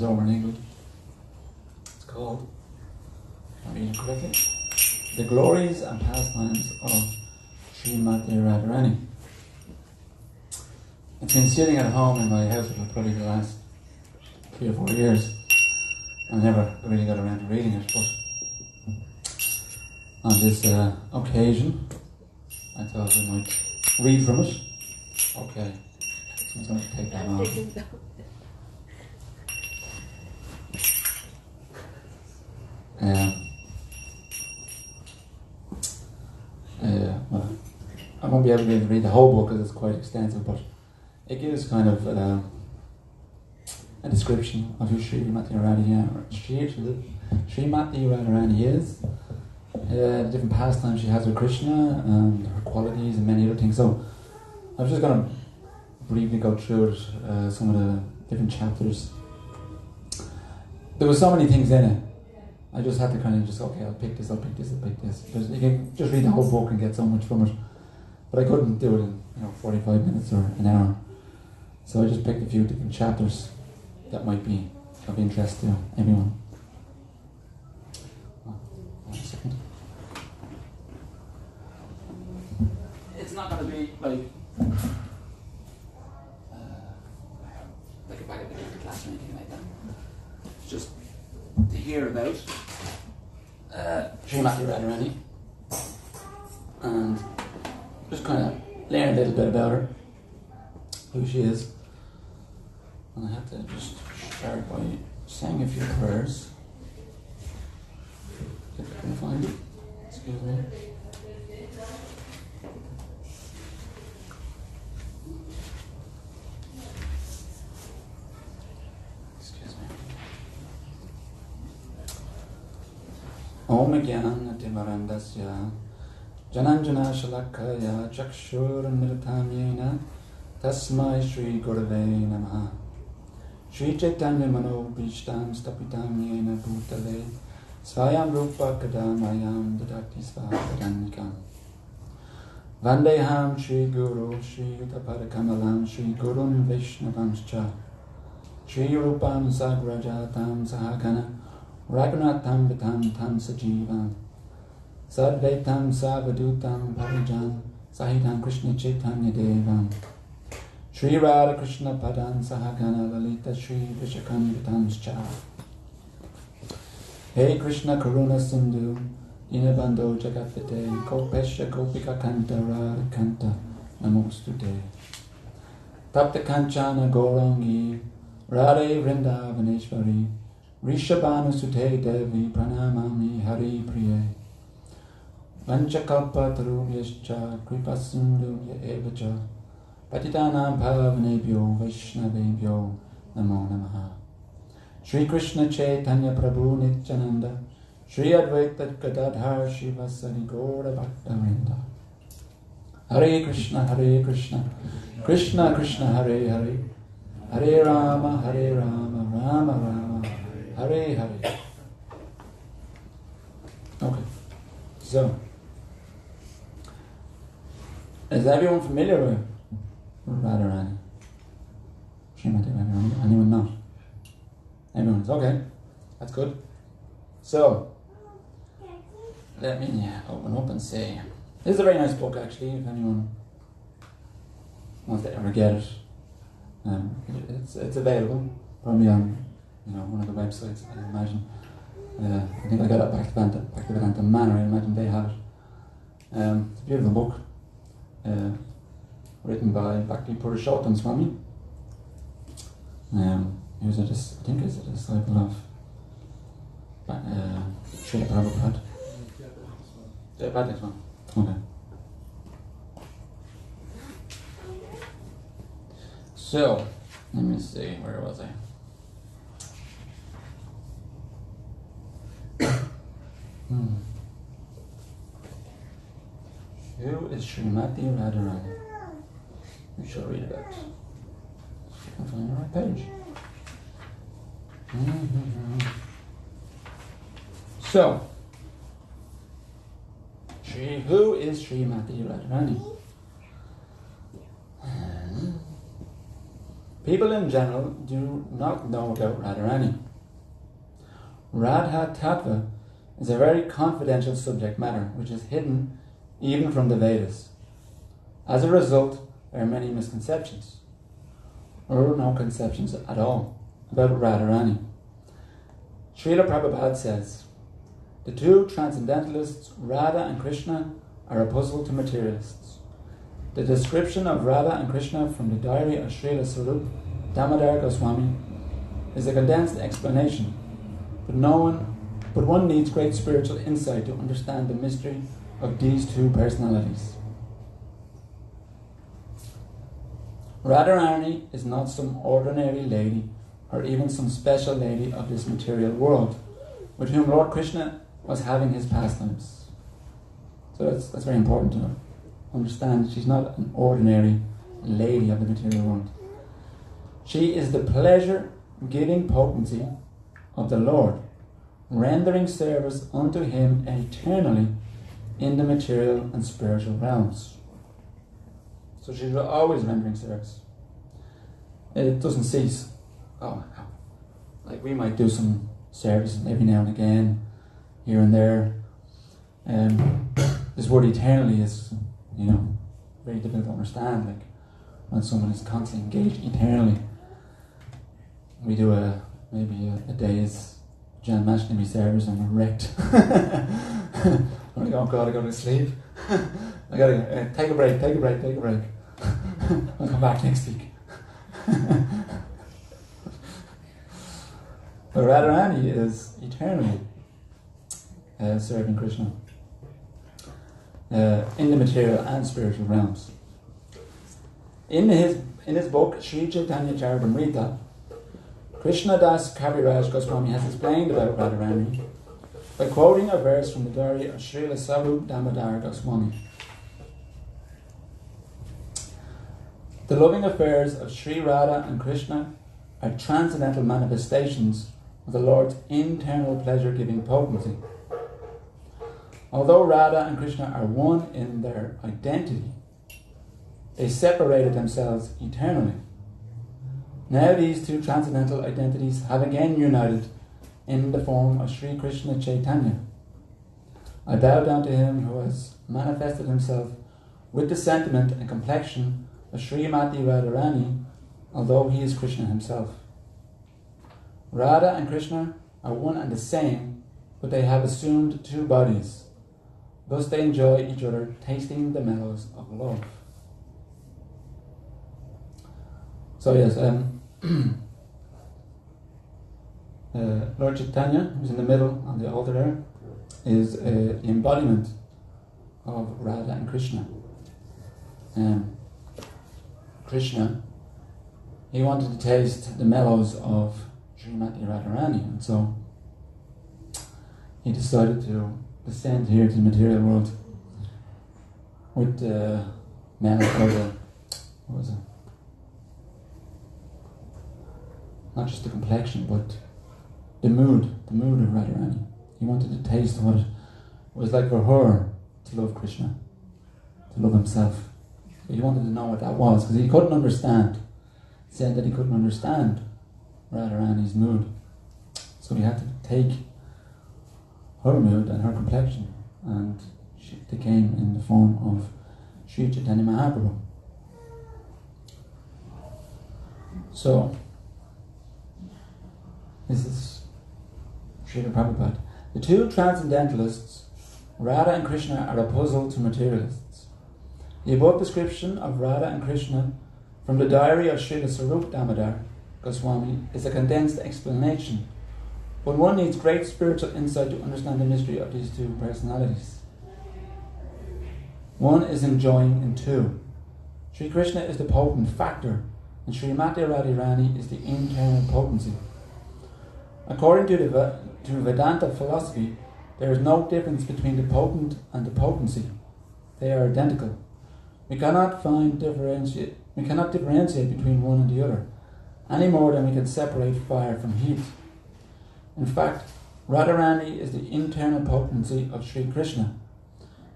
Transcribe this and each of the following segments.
over in England. It's called, I'm reading it correctly, The Glories and Pastimes of Srimati Radharani. It's been sitting at home in my house for probably the last 3 or 4 years. I've never really got around to reading it, but on this occasion, I thought I might read from it. Okay, someone's going to take that off. Well, I won't be able to read the whole book because it's quite extensive, but it gives kind of a description of who Srimati Radharani is, the different pastimes she has with Krishna, and her qualities and many other things. So I was just going to briefly go through it, some of the different chapters. There were so many things in it. I just had to kind of just, okay, I'll pick this. Because you can just read the whole book and get so much from it. But I couldn't do it in 45 minutes or an hour. So I just picked a few different chapters that might be of interest to everyone. One second. It's not going to be like a bag of the class or anything like that. It's just to hear about Srimati Radharani and just kind of learn a little bit about her, who she is. And I have to just start by saying a few prayers. If I can find it. Excuse me. Om Gyan Timarandasya Jananjana Shalakaya Chakshur Mritamyena Tasmai Shri Gurave Namaha Shri Chaitanya Mano Bhishtam Stapitamyena Bhutale Svayam Rupa Kadamayam Dadati Svakadannikam Vandeham Shri Guru Shri Utapada Kamalam Shri Gurun Vaishnavanscha Shri Rupam Sagrajatam Sahagana Raghunatham Vitam Tam Sajivam Sadvaitam Savadutam Parijan Sahitam Krishna Chaitanya Devam Shri Radha Krishna Padan Sahagana Lalita Shri Vishakam Vitanscha Hey Krishna Karuna Sindhu Dinabandho Jagapite Gopesha Gopika Kanta Radha Kanta Namostute Tapta Kanchana Gaurangi Radhe Vrindavaneshwari Rishabhanu Sute Devi Pranamami Hari Priye Vanchakalpa Tarubhyascha Kripa Sindhu Evacha Patitanam Pavanebhyo Vaishnavebhyo Namo Namaha Shri Krishna Chaitanya Prabhu Nityananda Shri Advaita Gadadhar Shivasari Gaura Bhaktavinda Hare Krishna Krishna Krishna Hare Hare Hare Rama Rama Rama Hare Hare. Okay, so is everyone familiar with Radharani? Srimati Radharani? Anyone not? Everyone's okay. That's good. So let me open up and say, this is a very nice book actually. If anyone wants to ever get it, it's available probably on one of the websites, I imagine. I think I got it back to Vedanta Manor, I imagine they have it. It's a beautiful book, written by Bhakti Purushottam Swami. He was I think he's a disciple of Srila Prabhupada. Radhastami. Okay. So, let me see, where was I? Who is Srimati Radharani? We shall read about it. I can find the right page. So, who is Srimati Radharani? People in general do not know about Radharani. Radha Tattva is a very confidential subject matter which is hidden even from the Vedas. As a result, there are many misconceptions, or no conceptions at all, about Radharani. Srila Prabhupada says, the two transcendentalists, Radha and Krishna, are a puzzle to materialists. The description of Radha and Krishna from the diary of Srila Sarup Damodar Goswami is a condensed explanation, but one needs great spiritual insight to understand the mystery of these two personalities. Radharani is not some ordinary lady or even some special lady of this material world with whom Lord Krishna was having his pastimes. So that's very important to understand. She's not an ordinary lady of the material world. She is the pleasure-giving potency of the Lord, rendering service unto him eternally in the material and spiritual realms. So she's always rendering service. It doesn't cease. Like we might do some service every now and again, here and there. This word eternally is, very difficult to understand. Like when someone is constantly engaged eternally. We do maybe a day's Janmashtami service and we're wrecked. I'm like, oh God, I gotta sleep. I gotta take a break. I'll come back next week. But Radharani is eternally serving Krishna in the material and spiritual realms. In his book Sri Chaitanya Charitamrita, Krishna Das Kaviraj Goswami has explained about Radharani by quoting a verse from the diary of Srila Sarup Damodar Goswami. The loving affairs of Sri Radha and Krishna are transcendental manifestations of the Lord's internal pleasure-giving potency. Although Radha and Krishna are one in their identity, they separated themselves eternally. Now these two transcendental identities have again united in the form of Sri Krishna Chaitanya. I bow down to him who has manifested himself with the sentiment and complexion of Srimati Radharani, although he is Krishna himself. Radha and Krishna are one and the same, but they have assumed two bodies. Thus they enjoy each other, tasting the mellows of love. So yes, Lord Chaitanya, who's in the middle on the altar there, is the embodiment of Radha and Krishna. Krishna, he wanted to taste the mellows of Srimati Radharani, and so he decided to descend here to the material world with Mela, or what was it? Not just the complexion, but the mood of Radharani. He wanted to taste what it was like for her to love Krishna, to love himself. So he wanted to know what that was, because he couldn't understand. He said that he couldn't understand Radharani's mood. So he had to take her mood and her complexion, and they came in the form of Sri Chaitanya Mahaprabhu. So, this is Srila Prabhupada. The two transcendentalists, Radha and Krishna, are a puzzle to materialists. The above description of Radha and Krishna from the diary of Srila Sarup Damodar Goswami is a condensed explanation, but one needs great spiritual insight to understand the mystery of these two personalities. One is enjoying in two. Sri Krishna is the potent factor, and Srimati Radharani is the internal potency. According to Vedanta philosophy, there is no difference between the potent and the potency. They are identical. We cannot differentiate between one and the other, any more than we can separate fire from heat. In fact, Radharani is the internal potency of Sri Krishna,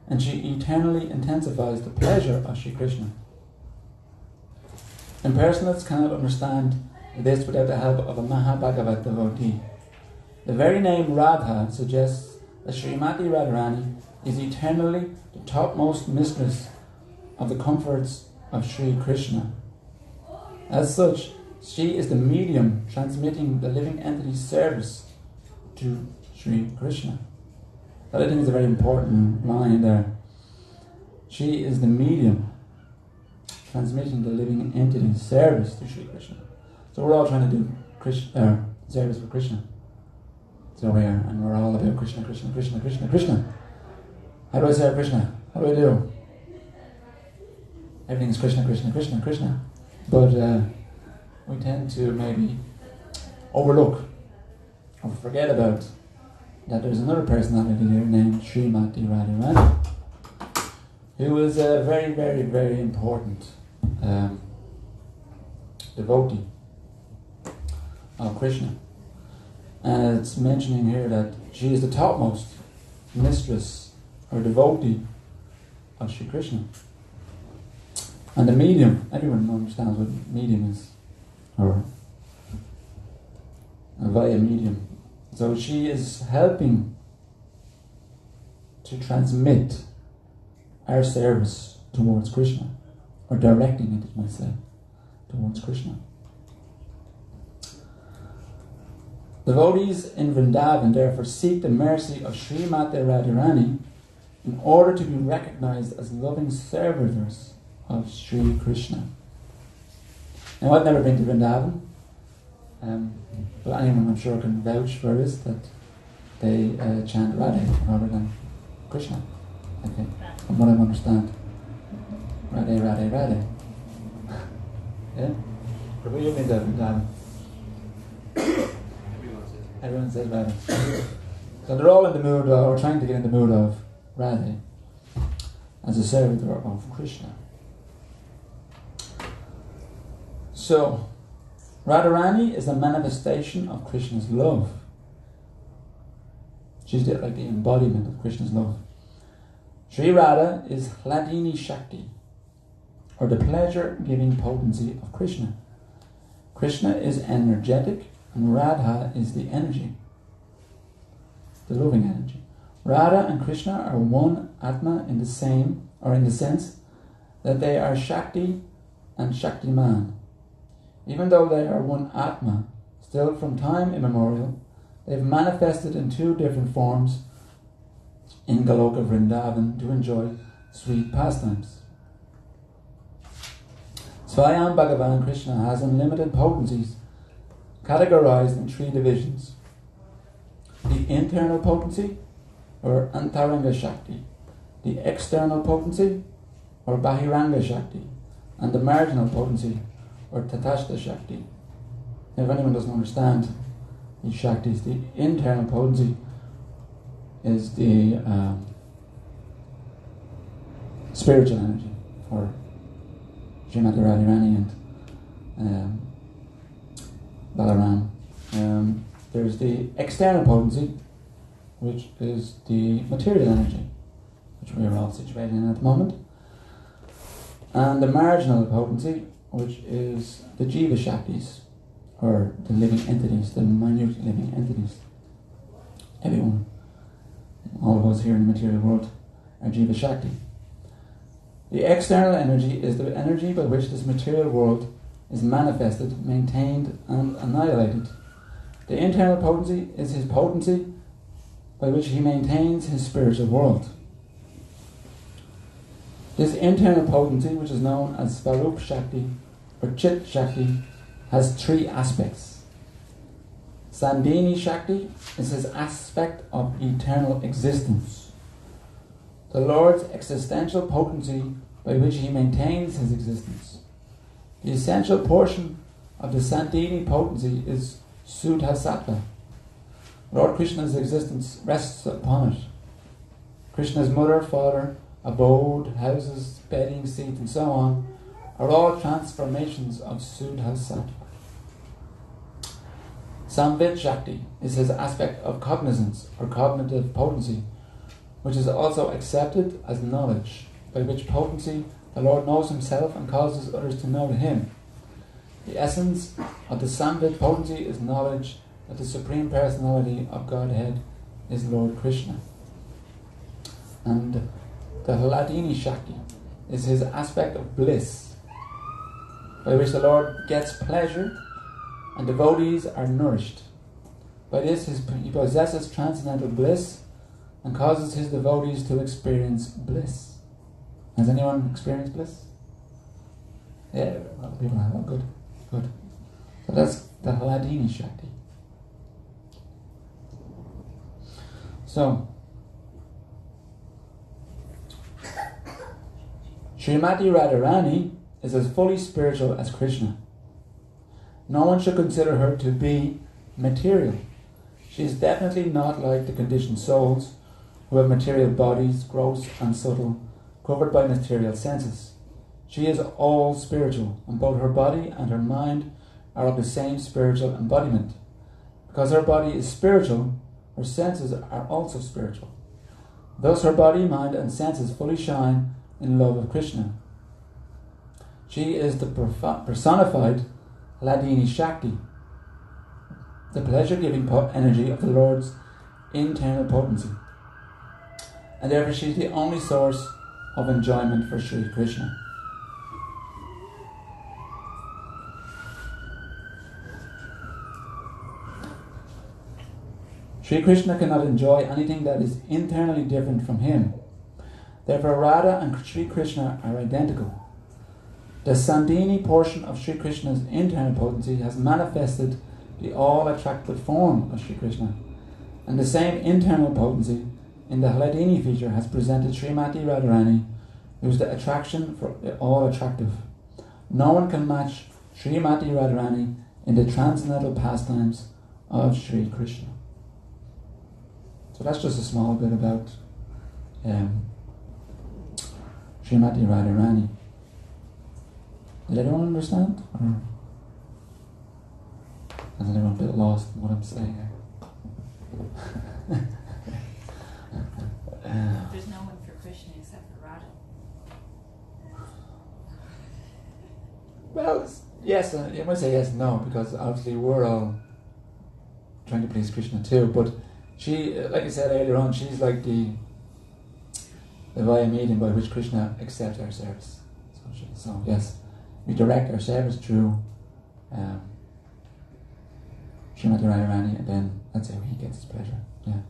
and she eternally intensifies the pleasure of Sri Krishna. Impersonalists cannot understand this without the help of a Mahabhagavat devotee. The very name Radha suggests that Srimati Radharani is eternally the topmost mistress of the comforts of Sri Krishna. As such, she is the medium transmitting the living entity's service to Sri Krishna. That, I think, is a very important line there. She is the medium transmitting the living entity's service to Sri Krishna. So we're all trying to do service for Krishna. So we are, and we're all about Krishna, Krishna, Krishna, Krishna, Krishna. How do I serve Krishna? What do I do? Everything is Krishna, Krishna, Krishna, Krishna. But we tend to maybe overlook or forget about that there's another personality here named Srimati Radharani, who is a very, very, very important devotee of Krishna. And it's mentioning here that she is the topmost mistress or devotee of Sri Krishna. And the medium, everyone understands what medium is, or via medium. So she is helping to transmit our service towards Krishna, or directing it, you might say, towards Krishna. Devotees in Vrindavan therefore seek the mercy of Srimati Radharani in order to be recognized as loving servitors of Sri Krishna. Now, I've never been to Vrindavan, but anyone I'm sure can vouch for this, that they chant Radhe rather than Krishna. Okay, from what I understand. Radhe, Radhe, Radhe. Yeah? Prabhu, you've been to Vrindavan. Everyone says Radhe. So they're all in the mood, or trying to get in the mood of Radhe as a servitor of Krishna. So, Radharani is a manifestation of Krishna's love. She's like the embodiment of Krishna's love. Sri Radha is Hladini Shakti, or the pleasure-giving potency of Krishna. Krishna is energetic, and Radha is the energy, the loving energy. Radha and Krishna are one Atma in the same, or in the sense that they are Shakti and Shaktiman. Even though they are one Atma, still from time immemorial, they've manifested in two different forms in Goloka Vrindavan to enjoy sweet pastimes. Swayam Bhagavan Krishna has unlimited potencies categorized in three divisions. The internal potency, or Antaranga Shakti, the external potency, or Bahiranga Shakti, and the marginal potency, or Tatashta Shakti. Now, if anyone doesn't understand these Shaktis, the internal potency is the spiritual energy for Srimati Radharani and Balaram. There's the external potency, which is the material energy, which we are all situated in at the moment, and the marginal potency, which is the Jiva Shaktis, or the living entities, the minute living entities. Everyone, all of us here in the material world, are Jiva Shakti. The external energy is the energy by which this material world is manifested, maintained, and annihilated. The internal potency is his potency by which he maintains his spiritual world. This internal potency, which is known as Svarup Shakti or Chit Shakti, has three aspects. Sandini Shakti is his aspect of eternal existence. The Lord's existential potency by which he maintains his existence. The essential portion of the Sandini potency is Suddha Sattva. Lord Krishna's existence rests upon it. Krishna's mother, father, abode, houses, bedding, seat, and so on are all transformations of Suddha Sattva. Samvit Shakti is his aspect of cognizance or cognitive potency, which is also accepted as knowledge, by which potency the Lord knows himself and causes others to know him. The essence of the Samvit potency is knowledge that the Supreme Personality of Godhead is Lord Krishna. And the Hladini Shakti is his aspect of bliss, by which the Lord gets pleasure and devotees are nourished. By this he possesses transcendental bliss and causes his devotees to experience bliss. Has anyone experienced bliss? Yeah, a lot of people have. Oh, good. So that's the Hladini Shakti. So, Srimati Radharani is as fully spiritual as Krishna. No one should consider her to be material. She is definitely not like the conditioned souls who have material bodies, gross and subtle, covered by material senses. She is all spiritual, and both her body and her mind are of the same spiritual embodiment. Because her body is spiritual, her senses are also spiritual. Thus her body, mind and senses fully shine in love of Krishna. She is the personified Hladini Shakti, the pleasure-giving energy of the Lord's internal potency. And therefore she is the only source of enjoyment for Sri Krishna. Sri Krishna cannot enjoy anything that is internally different from him. Therefore Radha and Sri Krishna are identical. The Sandhini portion of Sri Krishna's internal potency has manifested the all-attractive form of Sri Krishna, and the same internal potency in the Hladini feature has presented Srimati Radharani, who is the attraction for the all-attractive. No one can match Srimati Radharani in the transcendental pastimes of Sri Krishna. So that's just a small bit about Srimati Radharani. Did everyone understand? Or is anyone a bit lost in what I'm saying here? There's no one for Krishna except for Radha. Well, yes, you might say yes and no, because obviously we're all trying to please Krishna too, but she, like I said earlier on, she's like the via medium by which Krishna accepts our service. So yes, we direct our service through Srimati Radharani, and then that's how he gets his pleasure. Yeah.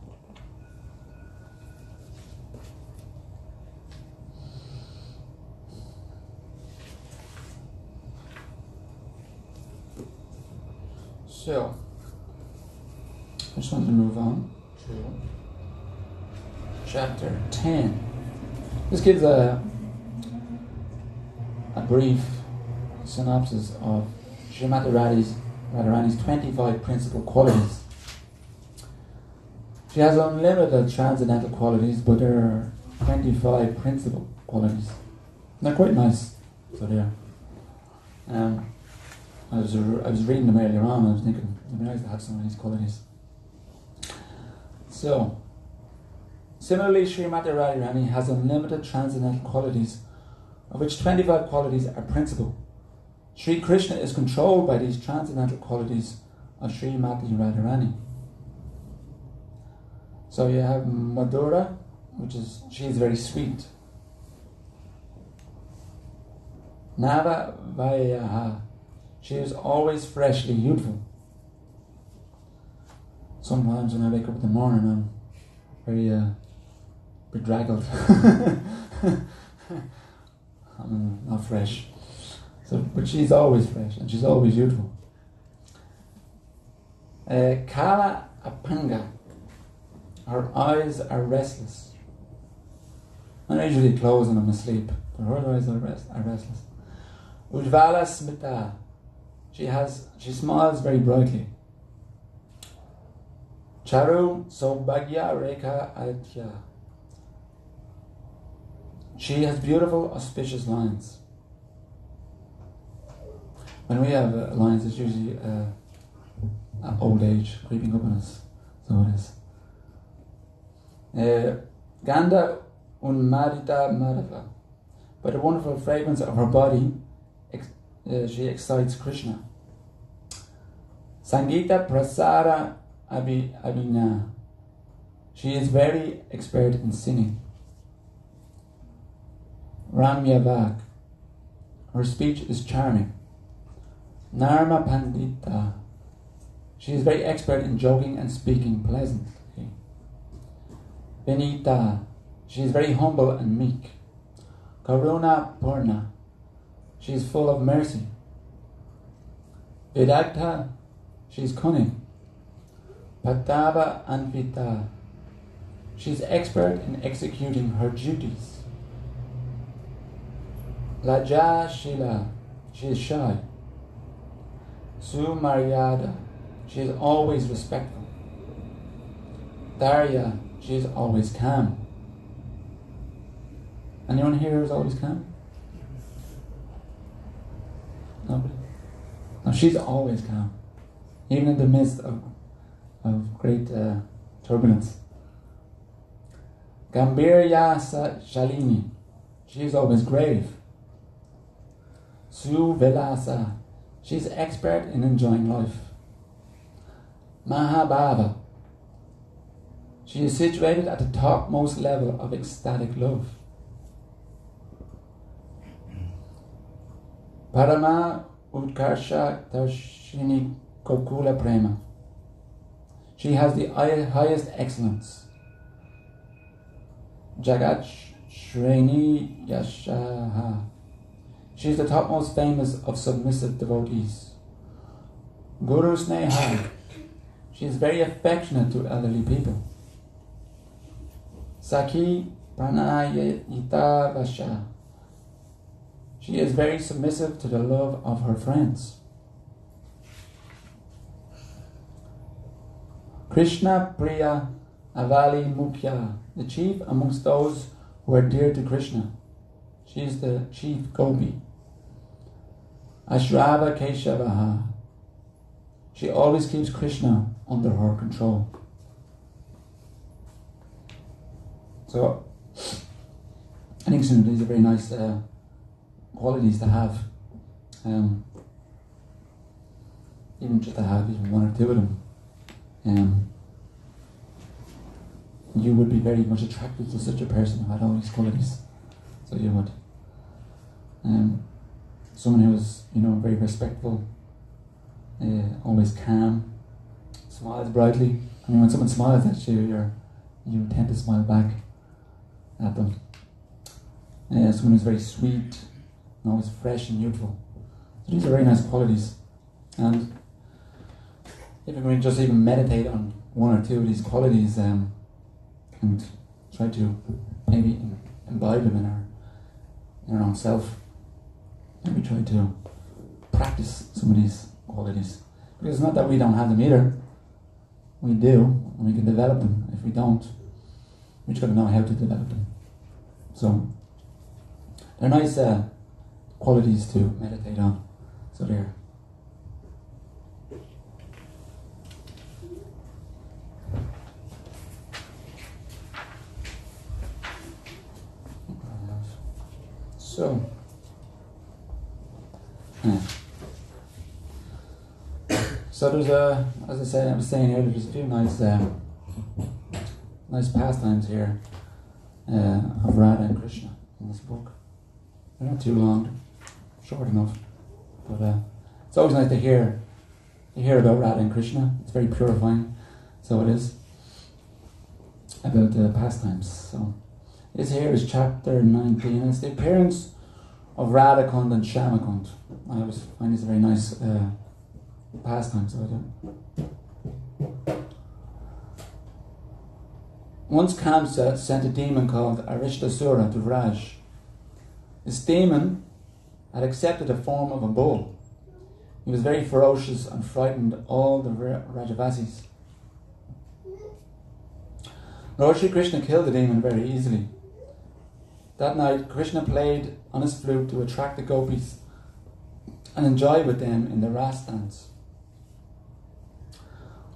So, I just want to move on to chapter 10. This gives a brief synopsis of Srimati Radharani's 25 principal qualities. She has unlimited transcendental qualities, but there are 25 principal qualities. They're quite nice, so there. I was reading them earlier on, and I was thinking it'd be nice to have some of these qualities. So, similarly, Srimati Radharani has unlimited transcendental qualities, of which 25 qualities are principal. Sri Krishna is controlled by these transcendental qualities of Srimati Radharani. So you have Madhura, she is very sweet. Nava Vayaha, she is always freshly youthful. Sometimes when I wake up in the morning, I'm very bedraggled. I'm not fresh. So, but she's always fresh and she's always youthful. Kala Apanga, her eyes are restless. I'm usually closed when I'm asleep, but her eyes are restless. Ujvala Smita, she smiles very brightly. Charu Sobhagya Rekha Adya, she has beautiful, auspicious lines. When we have lines, it's usually old age creeping up on us. So it is. Ganda Unmarita Madhava, by the wonderful fragrance of her body she excites Krishna. Sangita Prasara Abhina. She is very expert in singing. Ramya Vak. Her speech is charming. Narma Pandita. She is very expert in joking and speaking pleasantly. Vinita. She is very humble and meek. Karuna Purna. She is full of mercy. Vidagta. She is cunning. Patava Anvita. She is expert in executing her duties. Laja Shila. She is shy. Sumaryada. She is always respectful. Darya. She is always calm. Anyone here is always calm? Nobody? No, she's always calm. Even in the midst of great turbulence. Gambirya Shalini. She is always grave. Suvilasa. She is expert in enjoying life. Mahabhava. She is situated at the topmost level of ecstatic love. Parama Utkarsha Darshini Gokula Prema. She has the highest excellence. Jagat Shreni Yashaha. She is the topmost famous of submissive devotees. Guru Sneha. She is very affectionate to elderly people. Sakhi Pranayita Vasha. She is very submissive to the love of her friends. Krishna Priya Avali Mukhya, the chief amongst those who are dear to Krishna. She is the chief Gopi. Ashrava Keshavaha. She always keeps Krishna under her control. So, I think some of these are very nice qualities to have. Even just to have even one or two of them. You would be very much attracted to such a person who had all these qualities. So you would. Someone who was, very respectful, always calm, smiles brightly. I mean, when someone smiles at you, you tend to smile back at them. Someone who's very sweet and always fresh and youthful. So these are very nice qualities. And if we just even meditate on one or two of these qualities, and try to maybe imbibe them in our own self, maybe try to practice some of these qualities. Because it's not that we don't have them either. We do, and we can develop them. If we don't, we just got to know how to develop them. So, they're nice qualities to meditate on. So there. So, so there's as I was saying earlier, there's a few nice pastimes here of Radha and Krishna in this book. They're not too long, short enough, but it's always nice to hear about Radha and Krishna. It's very purifying, so it is, about the pastimes. So this here is chapter 19, and it's the appearance of Radhakund and Shyamakund. I always find this a very nice pastime, so I do. Once Kamsa sent a demon called Arishtasura to Raj. This demon had accepted the form of a bull. He was very ferocious and frightened all the Rajavasis. Lord Shri Krishna killed the demon very easily. That night, Krishna played on his flute to attract the gopis and enjoy with them in the ras dance.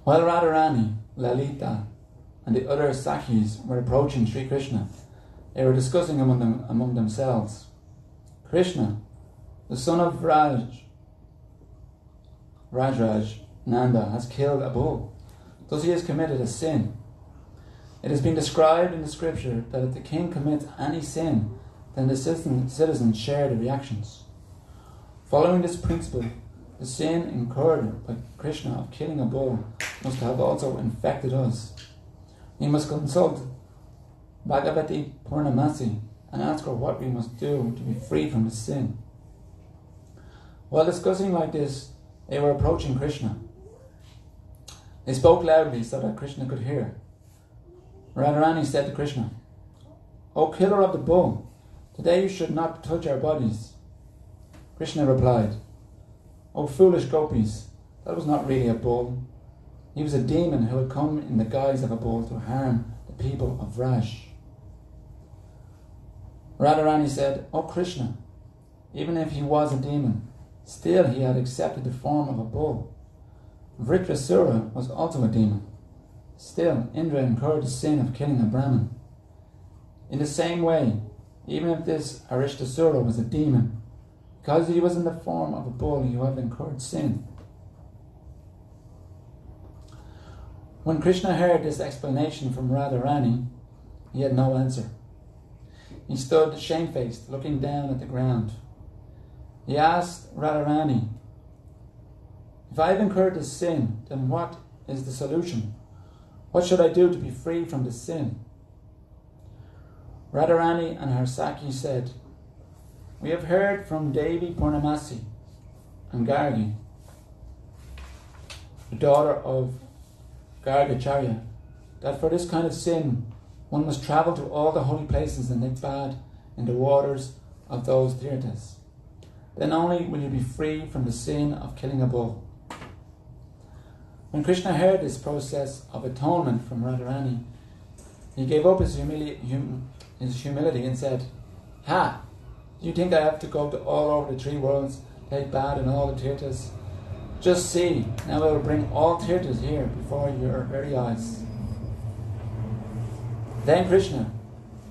While Radharani, Lalita, and the other Sakhis were approaching Sri Krishna, they were discussing among themselves. Krishna, the son of Rajraj Nanda has killed a bull. Thus he has committed a sin. It has been described in the scripture that if the king commits any sin, then the citizens share the reactions. Following this principle, the sin incurred by Krishna of killing a bull must have also infected us. We must consult Bhagavati Purnamasi and ask her what we must do to be free from the sin. While discussing like this, they were approaching Krishna. They spoke loudly so that Krishna could hear. Radharani said to Krishna, "O killer of the bull, today you should not touch our bodies." Krishna replied, "O foolish gopis, that was not really a bull. He was a demon who had come in the guise of a bull to harm the people of Raj." Radharani said, "O Krishna, even if he was a demon, still he had accepted the form of a bull. Vritrasura was also a demon. Still, Indra incurred the sin of killing a Brahmin. In the same way, even if this Arishtasura was a demon, because he was in the form of a bull, you have incurred sin." When Krishna heard this explanation from Radharani, he had no answer. He stood shamefaced, looking down at the ground. He asked Radharani, "If I have incurred this sin, then what is the solution? What should I do to be free from this sin?" Radharani and her Saki said, "We have heard from Devi Purnamasi and Gargi, the daughter of Gargacharya, that for this kind of sin one must travel to all the holy places and take bath in the waters of those tirthas. Then only will you be free from the sin of killing a bull." When Krishna heard this process of atonement from Radharani, he gave up his humility and said, "Ha! Do you think I have to go to all over the three worlds, take bath in all the tirthas? Just see, now I will bring all tirthas here before your very eyes." Then Krishna,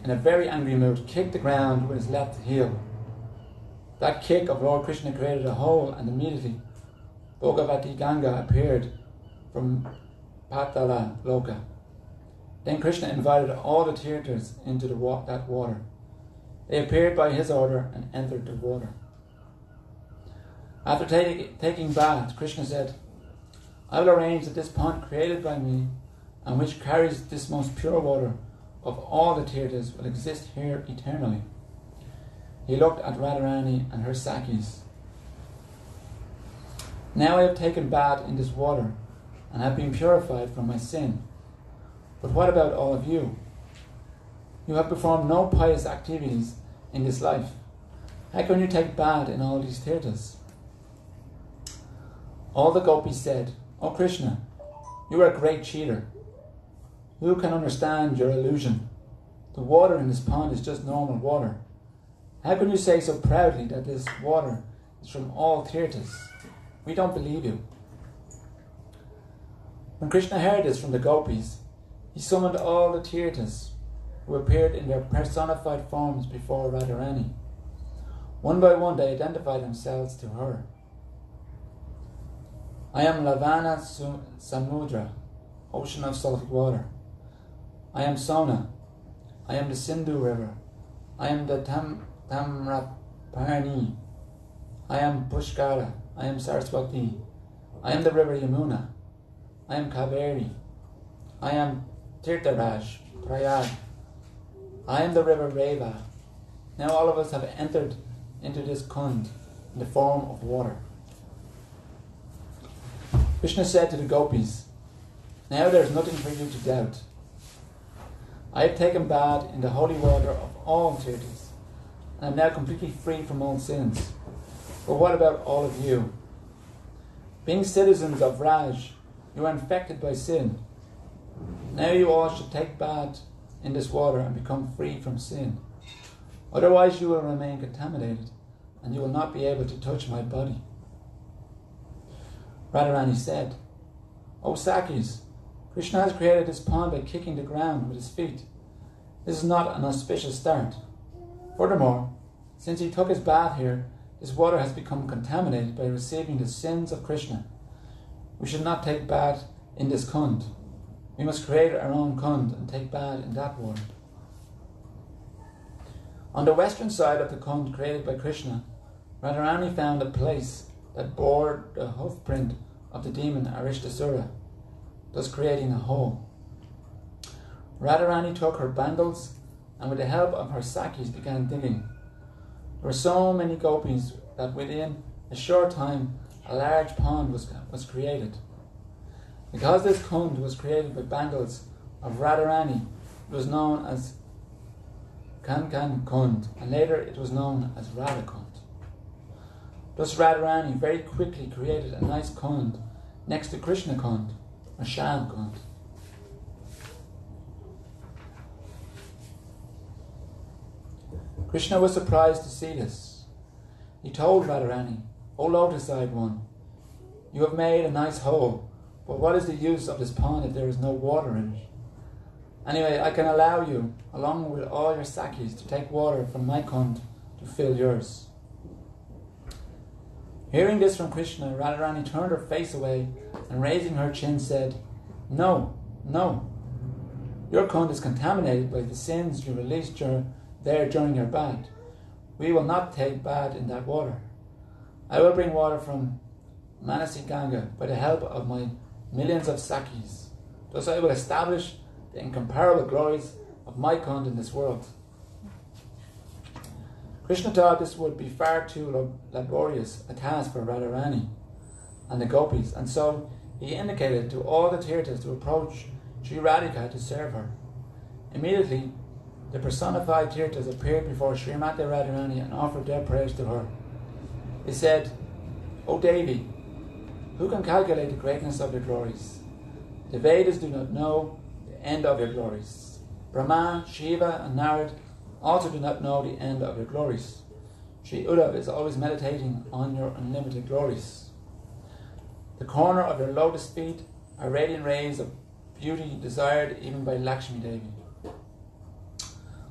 in a very angry mood, kicked the ground with his left heel. That kick of Lord Krishna created a hole, and immediately Bhagavati Ganga appeared from Patala Loka. Then Krishna invited all the tirthas into that water. They appeared by his order and entered the water. After taking bath, Krishna said, "I will arrange that this pond created by me, and which carries this most pure water of all the tirthas, will exist here eternally." He looked at Radharani and her Sakis. "Now I have taken bath in this water and have been purified from my sin. But what about all of you? You have performed no pious activities in this life. How can you take bath in all these tirthas?" All the gopis said, "O Krishna, you are a great cheater. Who can understand your illusion? The water in this pond is just normal water. How can you say so proudly that this water is from all tirthas? We don't believe you." When Krishna heard this from the gopis, he summoned all the tirthas who appeared in their personified forms before Radharani. One by one they identified themselves to her. "I am Lavana Samudra, ocean of salty water. I am Sona. I am the Sindhu river. I am the Tamraparni. I am Pushkara. I am Saraswati. I am the river Yamuna. I am Kaveri. I am Tirtharaj, Prayag. I am the river Reva." Now all of us have entered into this kund in the form of water. Krishna said to the gopis, "Now there is nothing for you to doubt. I have taken bath in the holy water of all tirthas, and I am now completely free from all sins. But what about all of you? Being citizens of Raj, you are infected by sin. Now you all should take bath in this water and become free from sin. Otherwise you will remain contaminated, and you will not be able to touch my body." Radharani said, "O Sakis, Krishna has created this pond by kicking the ground with his feet. This is not an auspicious start. Furthermore, since he took his bath here, this water has become contaminated by receiving the sins of Krishna. We should not take bath in this kund. We must create our own kund and take bath in that water. On the western side of the kund created by Krishna, Radharani found a place that bore the hoof print of the demon Arishtasura, thus creating a hole. Radharani took her bangles and with the help of her sakis began digging. There were so many gopis that within a short time a large pond was created. Because this kund was created by bangles of Radharani, it was known as Kankan Kund, and later it was known as Radha Kund. Thus Radharani very quickly created a nice kund next to Krishna Kund, or Sham Kund. Krishna was surprised to see this. He told Radharani, "O lotus-eyed one, you have made a nice hole, but what is the use of this pond if there is no water in it? Anyway, I can allow you, along with all your sakis, to take water from my kund to fill yours." Hearing this from Krishna, Radharani turned her face away and raising her chin said, No, your kund is contaminated by the sins you released there during your bath. We will not take bath in that water. I will bring water from Manasi Ganga by the help of my millions of sakis. Thus I will establish the incomparable glories of my kund in this world. Krishna thought this would be far too laborious a task for Radharani and the gopis, and so he indicated to all the tirthas to approach Sri Radhika to serve her. Immediately, the personified tirthas appeared before Srimati Radharani and offered their prayers to her. They said, "O Devi, who can calculate the greatness of your glories? The Vedas do not know the end of your glories. Brahma, Shiva and Narad also do not know the end of your glories. Sri Uddhav is always meditating on your unlimited glories. The corner of your lotus feet are radiant rays of beauty desired even by Lakshmi Devi.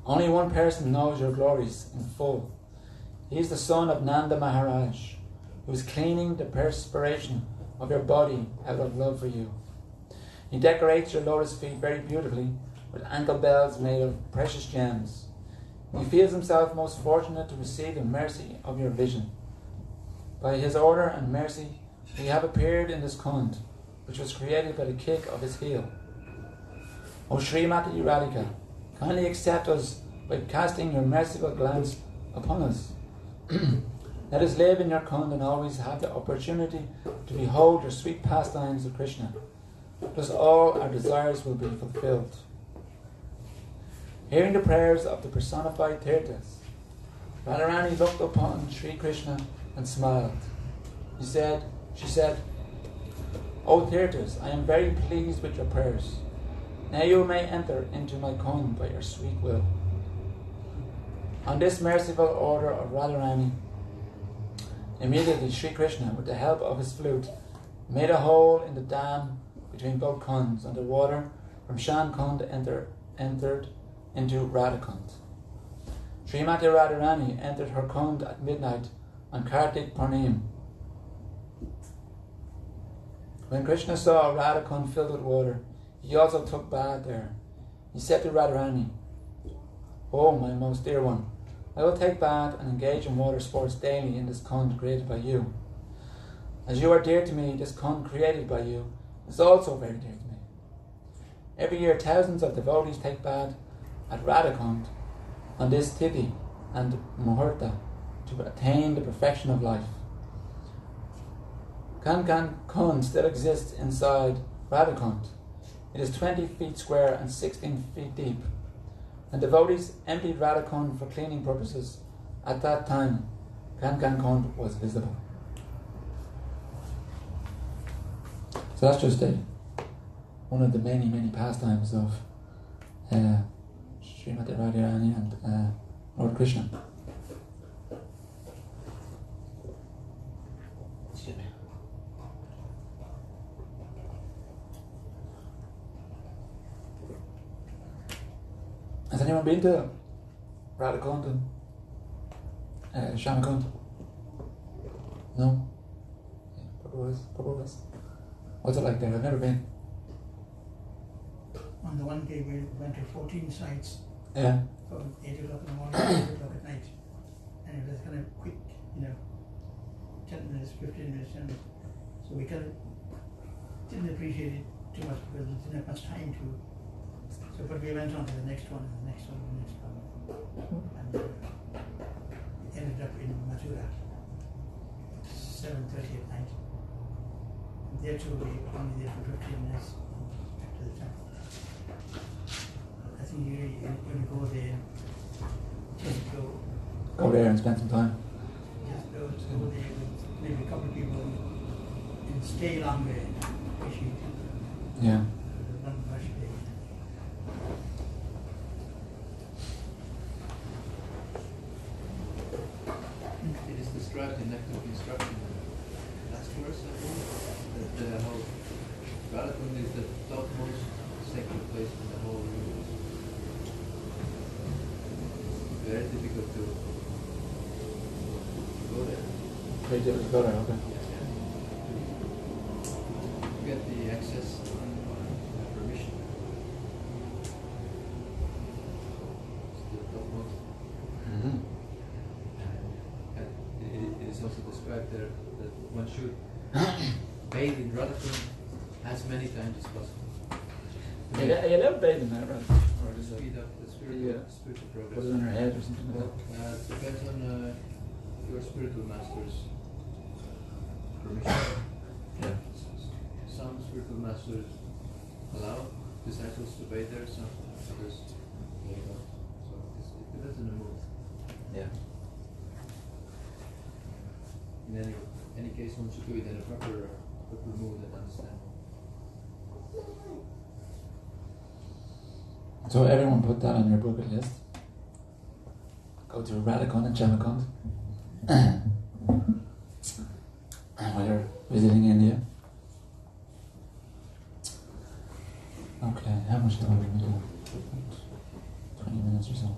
Only one person knows your glories in full. He is the son of Nanda Maharaj, who is cleaning the perspiration of your body out of love for you. He decorates your lotus feet very beautifully with ankle bells made of precious gems. He feels himself most fortunate to receive the mercy of your vision. By his order and mercy, we have appeared in this kund, which was created by the kick of his heel. O Srimati Radhika, kindly accept us by casting your merciful glance upon us. Let us live in your kund and always have the opportunity to behold your sweet pastimes of Krishna. Thus all our desires will be fulfilled." Hearing the prayers of the personified tirthas, Radharani looked upon Sri Krishna and smiled. She said, "O tirthas, I am very pleased with your prayers. Now you may enter into my kund by your sweet will." On this merciful order of Radharani, immediately Sri Krishna, with the help of his flute, made a hole in the dam between both kunds, and the water from Shan Kund entered into Radha Kund. Srimati Radharani entered her kund at midnight on Kartik Purnim. When Krishna saw Radha Kund filled with water, he also took bath there. He said to Radharani, "O my most dear one, I will take bath and engage in water sports daily in this kund created by you. As you are dear to me, this kund created by you is also very dear to me. Every year thousands of devotees take bath at Radha Kund on this tithi and muhurta to attain the perfection of life. Kankan Kund still exists inside Radha Kund. It is 20 feet square and 16 feet deep. And devotees emptied Radha Kund for cleaning purposes. At that time, Kankan Kund was visible." So that's just one of the many pastimes of Srimati Radharani and Lord Krishna. Excuse me. Has anyone been to Radha Kund and Shama Kund? No? Yeah, Prabhu is. What's it like there? I've never been. On the one day we went to 14 sites Yeah. from 8 o'clock in the morning to 8 o'clock at night. And it was kind of quick, 10 minutes, 15 minutes, and so we kind of didn't appreciate it too much because we didn't have much time to. So, but we went on to the next one, and the next one, and the next one. And we ended up in Mathura at 7:30 at night. And there too, we were only there for 15 minutes back to the temple. I think when you go there, just go. Go there and spend some time. Just go there with maybe a couple of people and stay longer and appreciate it. Yeah. One rush day. It is described in Nectar of Instruction, last verse, I think, that how Radhastami is the topmost sacred place in the whole universe. Very difficult to go there. Very difficult to go there, okay. To get the access on permission. It's the topmost. Mm-hmm. It is also described there that one should bathe in Radhastami as many times as possible. You never bathe in that, right? Or To is it? speed up the spiritual progress. Put it on your head or something like Well, it depends on your spiritual master's permission. that? Some spiritual masters allow disciples to bathe there, some others they don't. So it depends on the mood. Yeah. In any case, one should do it in a proper mood and understanding. So everyone put that on your bucket list. Go to Radhakund and Jamakund while you're visiting India. Okay, how much time have we got? 20 minutes or so.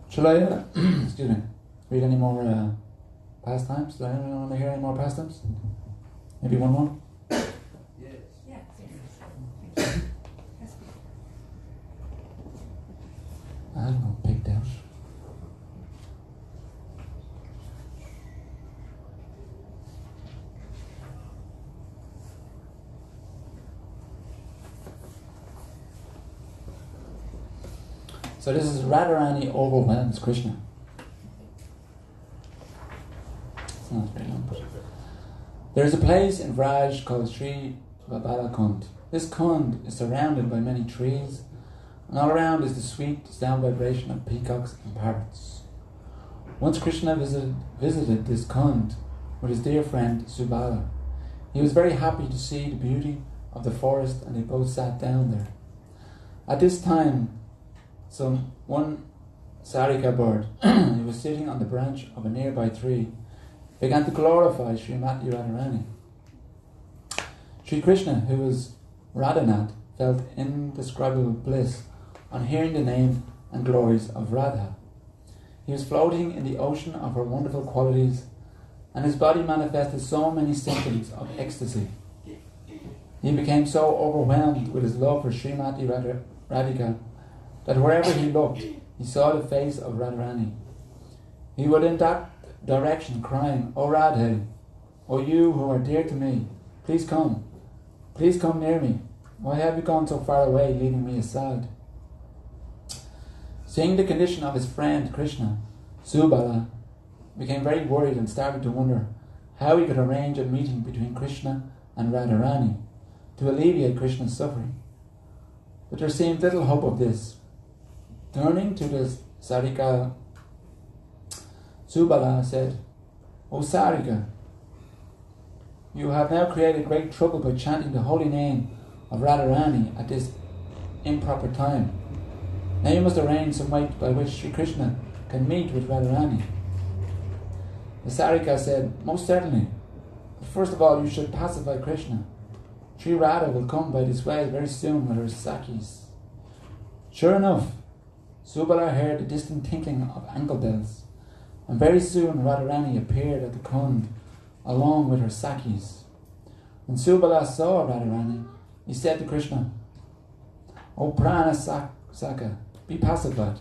Shall I, excuse me, read any more pastimes? Do anyone want to hear any more pastimes? Maybe one more? Yes. Yeah. I don't know, picked out. So this is Radharani overwhelms Krishna. It's not very long, but there is a place in Vraj called Sri Vabalakund. This kund is surrounded by many trees, and all around is the sweet sound vibration of peacocks and parrots. Once Krishna visited this kund with his dear friend Subala. He was very happy to see the beauty of the forest, and they both sat down there. At this time, one sarika bird, who was sitting on the branch of a nearby tree, began to glorify Srimati Radharani. Sri Krishna, who was Radhanath, felt indescribable bliss on hearing the name and glories of Radha. He was floating in the ocean of her wonderful qualities, and his body manifested so many symptoms of ecstasy. He became so overwhelmed with his love for Srimati Radhika that wherever he looked, he saw the face of Radharani. He would in that direction crying, "O Radhe, O you who are dear to me, please come near me. Why have you gone so far away, leaving me aside?" Seeing the condition of his friend Krishna, Subala became very worried and started to wonder how he could arrange a meeting between Krishna and Radharani to alleviate Krishna's suffering. But there seemed little hope of this. Turning to the Sarika, Subala said, "O Sarika, you have now created great trouble by chanting the holy name of Radharani at this improper time. Now you must arrange some way by which Sri Krishna can meet with Radharani." The Sarika said, "Most certainly. But first of all, you should pacify Krishna. Sri Radha will come by this way very soon with her sakis." Sure enough, Subala heard the distant tinkling of ankle bells, And very soon Radharani appeared at the Kund along with her Sakhis. When Subala saw Radharani, he said to Krishna, "O Prana Saka, be pacified.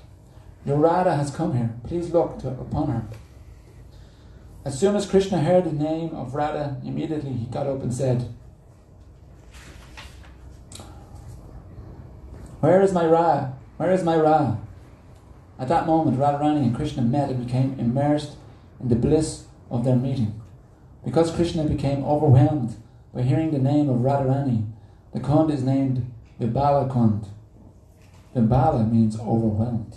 Your Radha has come here. Please look upon her." As soon as Krishna heard the name of Radha, immediately he got up and said, "Where is my Radha? Where is my Radha?" At that moment, Radharani and Krishna met and became immersed in the bliss of their meeting. Because Krishna became overwhelmed by hearing the name of Radharani, the Kund is named Vibala Kund. Vibala means overwhelmed.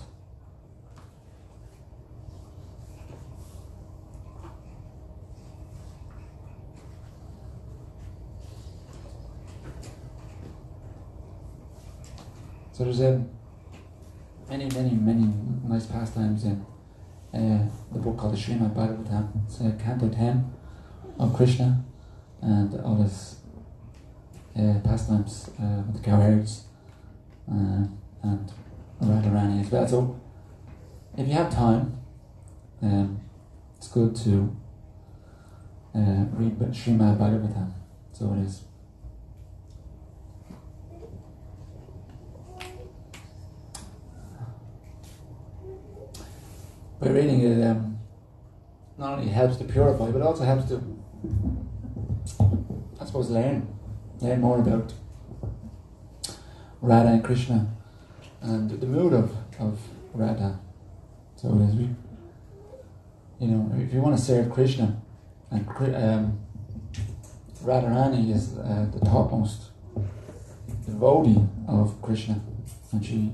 So there's many nice pastimes in the book called the Srimad Bhagavatam. It's Canto 10 of Krishna and all his pastimes with the cowherds and Radharani as well. So if you have time, it's good to read Srimad Bhagavatam. So it is. By reading it, not only helps to purify, but also helps to, I suppose, learn more about Radha and Krishna and the mood of Radha. So it is, if you want to serve Krishna, and Radharani is the topmost devotee of Krishna, and she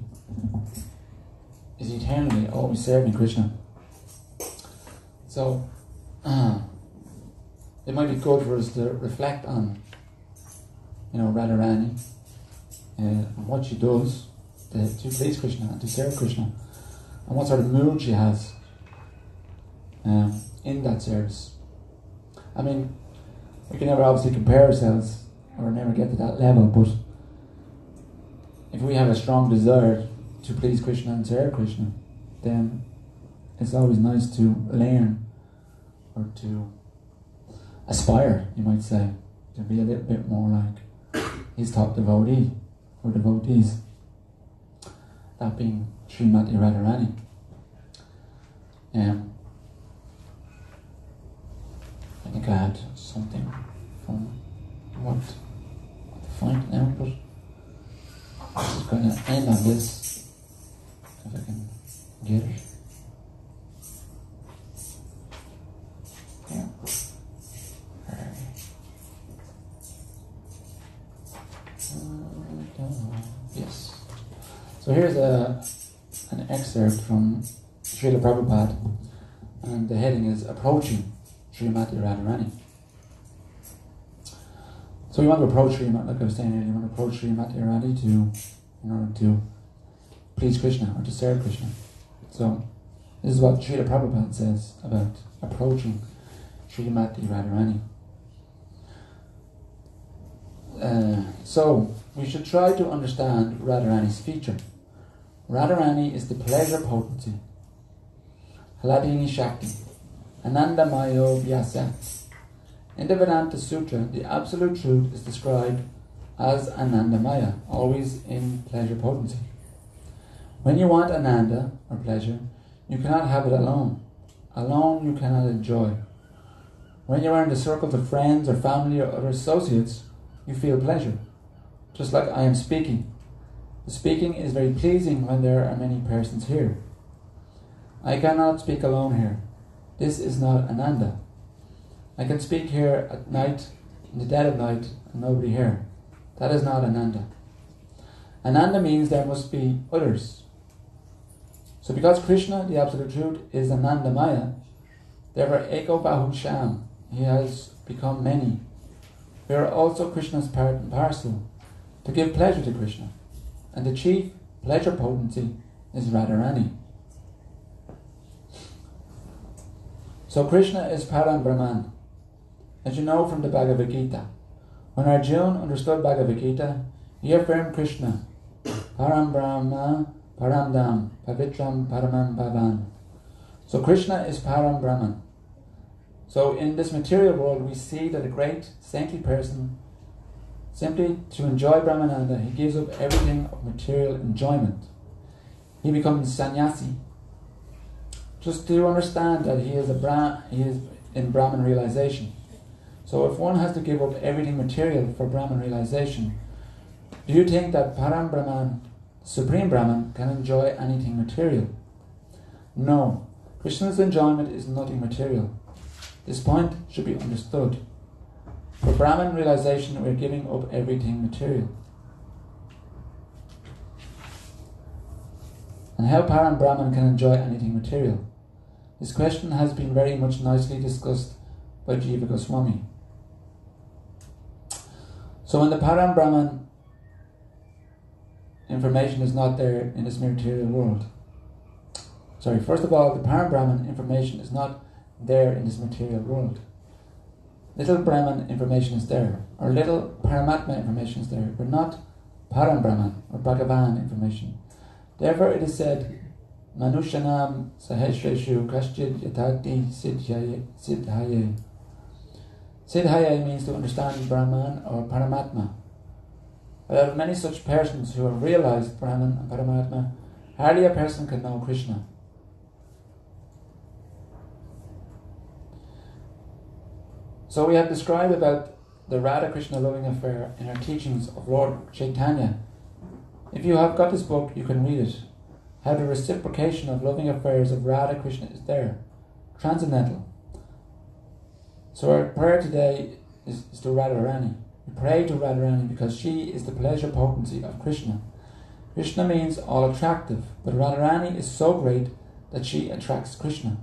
is eternally always serving Krishna. So it might be good for us to reflect on, Radharani and what she does to please Krishna and to serve Krishna, and what sort of mood she has in that service. I mean, we can never obviously compare ourselves or never get to that level, but if we have a strong desire to please Krishna and serve Krishna, then it's always nice to learn or to aspire, you might say, to be a little bit more like his top devotee or devotees, that being Srimati Radharani. I think I had something from what to find now, but I'm just going to end on this, if I can get it. Yeah. Yes. So here's an excerpt from Srila Prabhupada, and the heading is Approaching Srimati Radharani. So we want to approach Srimati, like I was saying earlier, we want to approach Srimati Radharani in order to please Krishna or to serve Krishna. So this is what Srila Prabhupada says about approaching Srimati Radharani. So we should try to understand Radharani's feature. Radharani is the pleasure potency, Hladini Shakti, Anandamayo Vyasa. In the Vedanta Sutra, the Absolute Truth is described as Anandamaya, always in pleasure potency. When you want Ananda, or pleasure, you cannot have it alone. Alone you cannot enjoy. When you are in the circles of friends or family or other associates, you feel pleasure. Just like I am speaking. The speaking is very pleasing when there are many persons here. I cannot speak alone here. This is not Ananda. I can speak here at night, in the dead of night, and nobody here. That is not Ananda. Ananda means there must be others. So because Krishna, the Absolute Truth, is Anandamaya, therefore Eko Bahu Sham, he has become many. We are also Krishna's part and parcel, to give pleasure to Krishna. And the chief pleasure potency is Radharani. So Krishna is Param Brahman. As you know from the Bhagavad Gita, when Arjuna understood Bhagavad Gita, he affirmed Krishna, Param Brahma, Param Dham, Pavitram Paramam Bhavan. So Krishna is Param Brahman. So in this material world, we see that a great saintly person, simply to enjoy Brahmananda, he gives up everything of material enjoyment. He becomes sannyasi. Just to understand that he is in Brahman realization. So if one has to give up everything material for Brahman realization, do you think that Param Brahman, Supreme Brahman, can enjoy anything material? No. Krishna's enjoyment is nothing material. This point should be understood. For Brahman realization, we're giving up everything material. And how Param Brahman can enjoy anything material? This question has been very much nicely discussed by Jiva Goswami. So when the Param Brahman information is not there in this material world. First of all, the Param Brahman information is not there in this material world. Little Brahman information is there, or little Paramatma information is there, but not Param Brahman or Bhagavan information. Therefore it is said, Manushanam Sahesreshu Kaschid Yatati Siddhaye. Siddhaye means to understand Brahman or Paramatma. But out of many such persons who have realized Brahman and Paramatma, hardly a person can know Krishna. So we have described about the Radha Krishna loving affair in our teachings of Lord Chaitanya. If you have got this book, you can read it. How the reciprocation of loving affairs of Radha Krishna is there, transcendental. So our prayer today is to Radharani. We pray to Radharani because she is the pleasure potency of Krishna. Krishna means all attractive, but Radharani is so great that she attracts Krishna.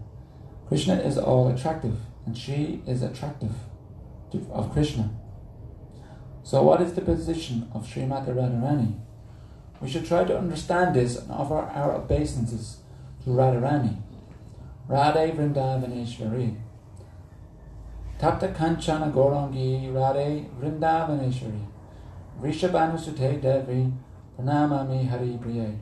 Krishna is all attractive, and she is attractive of Krishna. So what is the position of Srimati Radharani? We should try to understand this and offer our obeisances to Radharani. Radhe Vrindavaneshwari. Tapta Kanchana Gaurangi Radhe Vrindavaneshwari. Vrishabhanusute Devi Pranamami Hari Priye.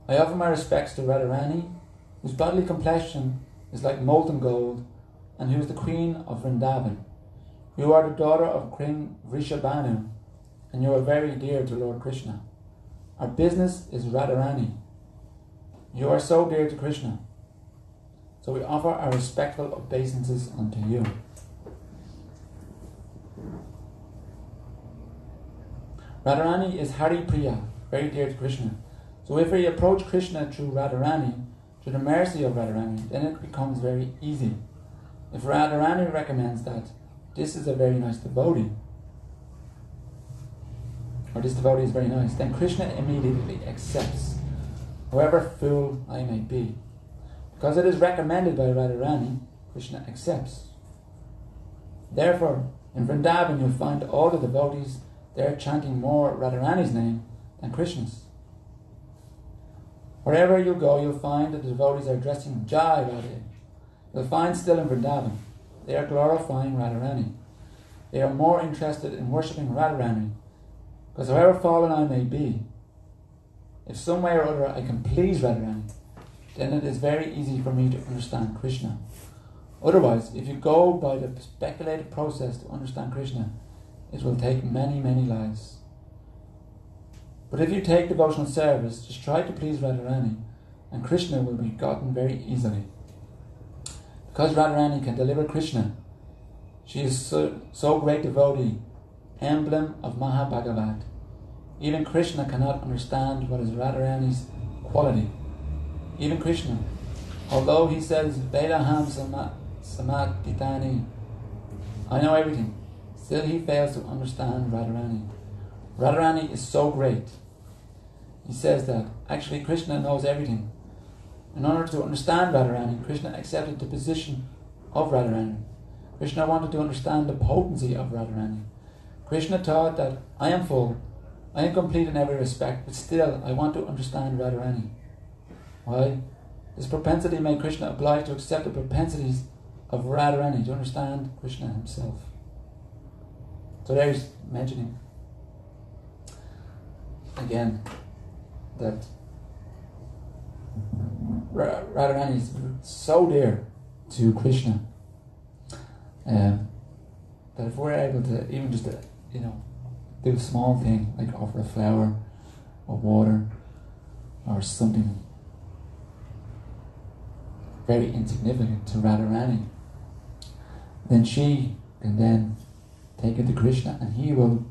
I offer my respects to Radharani, whose bodily complexion is like molten gold, and who is the queen of Vrindavan. You are the daughter of King Vrishabhanu, and you are very dear to Lord Krishna. Our business is Radharani. You are so dear to Krishna. So we offer our respectful obeisances unto you. Radharani is Hari Priya, very dear to Krishna. So if we approach Krishna through Radharani, through the mercy of Radharani, then it becomes very easy. If Radharani recommends that this is a very nice devotee, or this devotee is very nice, then Krishna immediately accepts, however fool I may be. Because it is recommended by Radharani, Krishna accepts. Therefore, in Vrindavan you'll find all the devotees there chanting more Radharani's name than Krishna's. Wherever you go, you'll find that the devotees are addressing Jai Radhe. You'll find still in Vrindavan, they are glorifying Radharani. They are more interested in worshipping Radharani, because however fallen I may be, if some way or other I can please Radharani, then it is very easy for me to understand Krishna. Otherwise, if you go by the speculative process to understand Krishna, it will take many, many lives. But if you take devotional service, just try to please Radharani, and Krishna will be gotten very easily. Because Radharani can deliver Krishna, she is so great devotee, emblem of Mahabhagavat. Even Krishna cannot understand what is Radharani's quality. Even Krishna, although he says, Vedaham Samatitani, I know everything, still he fails to understand Radharani. Radharani is so great. He says that actually Krishna knows everything. In order to understand Radharani, Krishna accepted the position of Radharani. Krishna wanted to understand the potency of Radharani. Krishna taught that I am full, I am complete in every respect, but still I want to understand Radharani. Why? This propensity made Krishna obliged to accept the propensities of Radharani to understand Krishna himself. So there he's mentioning again that Radharani is so dear to Krishna that if we're able to even just do a small thing like offer a flower or water or something very insignificant to Radharani, then she can then take it to Krishna and he will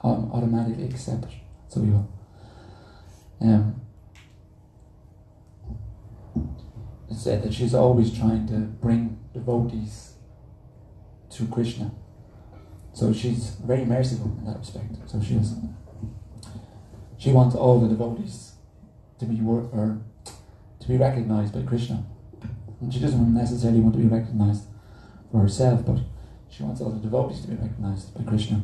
automatically accept it. So he will. It's said that she's always trying to bring devotees to Krishna. So she's very merciful in that respect. So she wants all the devotees to be recognized by Krishna. And she doesn't necessarily want to be recognized for herself, but she wants all the devotees to be recognized by Krishna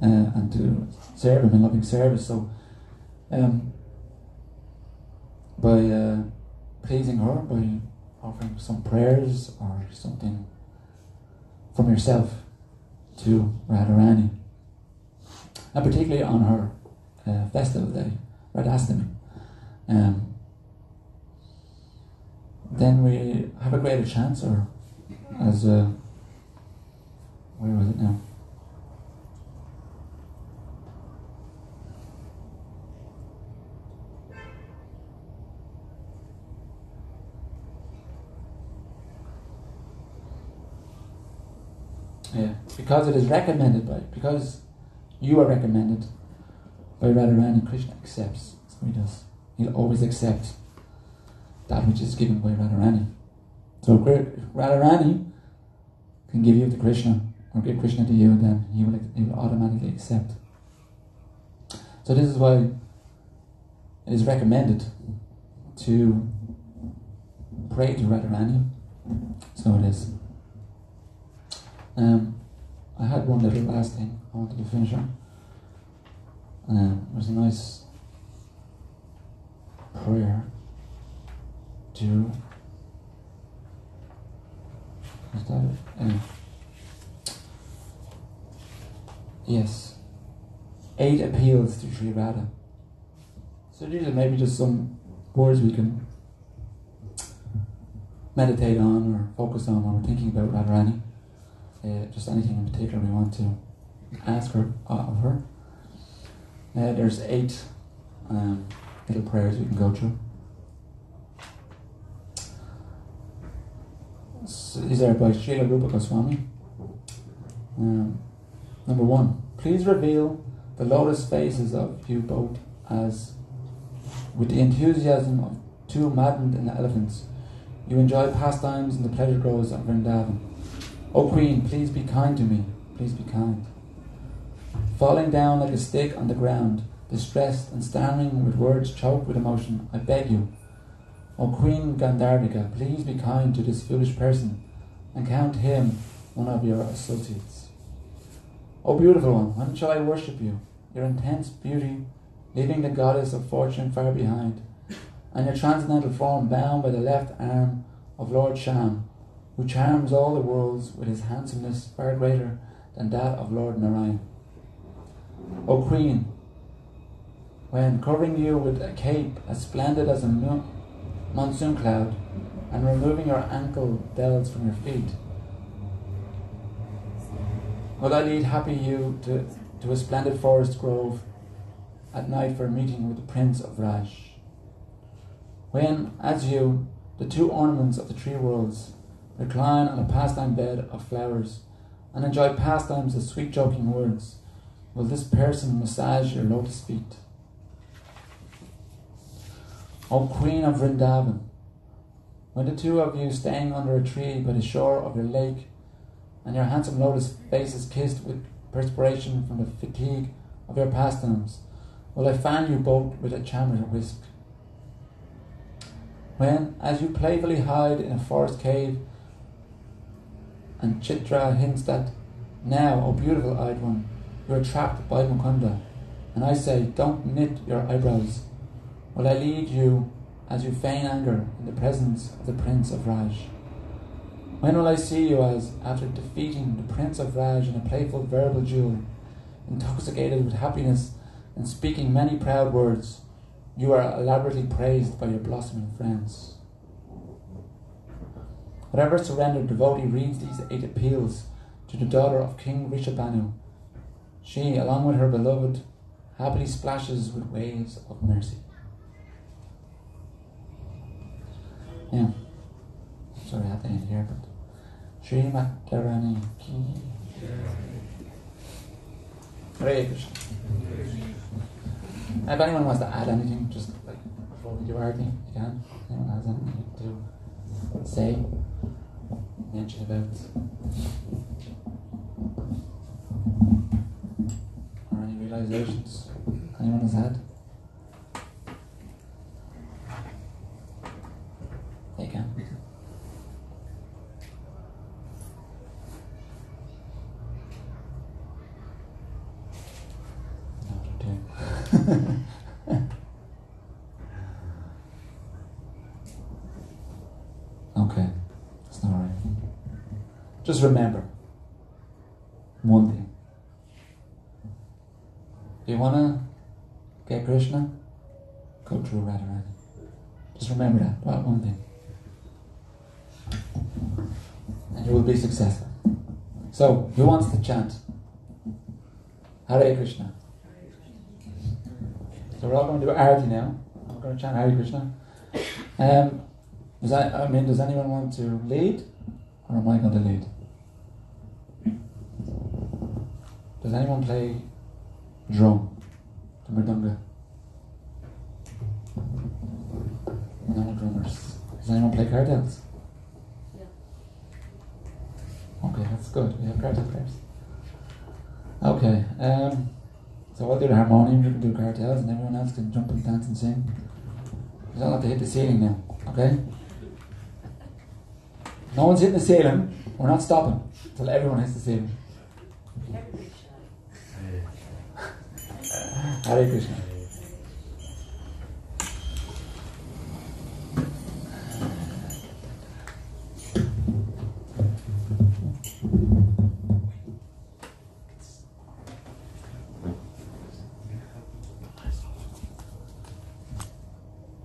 and to serve him in loving service. So by pleasing her, by offering some prayers or something from yourself to Radharani, and particularly on her festival day, Radhastami, then we have a greater chance, or as where was it now? Yeah, because it is recommended because you are recommended by Radharani, Krishna accepts. So he does. He'll always accept that which is given by Radharani. So if Radharani can give you to Krishna, or give Krishna to you, then he will automatically accept. So this is why it is recommended to pray to Radharani. So it is. I had one little last thing I wanted to finish on. There's a nice prayer to... Is that it? Yes. 8 appeals to Sri Radha. So these are maybe just some words we can meditate on or focus on when we're thinking about Radharani. Just anything in particular we want to ask her of her. There's 8 little prayers we can go through. So these are by Srila Rupa Goswami. Number 1, please reveal the lotus faces of you both as, with the enthusiasm of 2 maddened elephants, you enjoy pastimes in the pleasure groves of Vrindavan. O Queen, please be kind to me, please be kind. Falling down like a stick on the ground, distressed and stammering with words choked with emotion, I beg you, O Queen Gandharvika, please be kind to this foolish person and count him one of your associates. O beautiful one, when shall I worship you? Your intense beauty, leaving the goddess of fortune far behind, and your transcendental form bound by the left arm of Lord Sham, who charms all the worlds with his handsomeness far greater than that of Lord Narayan. O Queen, when covering you with a cape as splendid as a monsoon cloud, and removing your ankle bells from your feet, will I lead happy you to a splendid forest grove at night for a meeting with the Prince of Raj. When, as you, the 2 ornaments of the 3 worlds, recline on a pastime bed of flowers and enjoy pastimes of sweet joking words, will this person massage your lotus feet? O Queen of Vrindavan, when the 2 of you staying under a tree by the shore of your lake, and your handsome lotus faces kissed with perspiration from the fatigue of your pastimes, will I fan you both with a chamber whisk? When, as you playfully hide in a forest cave, and Chitra hints that, now, O beautiful-eyed one, you are trapped by Mukunda, and I say, don't knit your eyebrows, will I lead you as you feign anger in the presence of the Prince of Raj? When will I see you as, after defeating the Prince of Raj in a playful verbal duel, intoxicated with happiness and speaking many proud words, You are elaborately praised by your blossoming friends. Whatever surrendered devotee reads these 8 appeals to the daughter of King Rishabhanu, she, along with her beloved, happily splashes with waves of mercy. Yeah. Sorry, I have to end here, but Shri Matarani Ki. Hare Krishna. If anyone wants to add anything, just like before we do our thing, you can. If anyone has anything to say, mention about, or any realizations anyone has had, they can. Okay, that's not right. Just remember one thing. If you want to get Krishna, go through Radharani. Just remember that one thing. And you will be successful. So, who wants to chant? Hare Krishna. So we're all going to do Arati now. We're going to chant Hare Krishna. Does anyone want to lead? Or am I going to lead? Does anyone play drum? The mridanga? No drummers. Does anyone play cartels? Yeah. Okay, that's good. We have cartel players. Okay. So I'll do the harmonium, you can do cartels, and everyone else can jump and dance and sing. You don't have to hit the ceiling now, okay? No one's hitting the ceiling. We're not stopping until everyone hits the ceiling. Everybody should. Hare Krishna.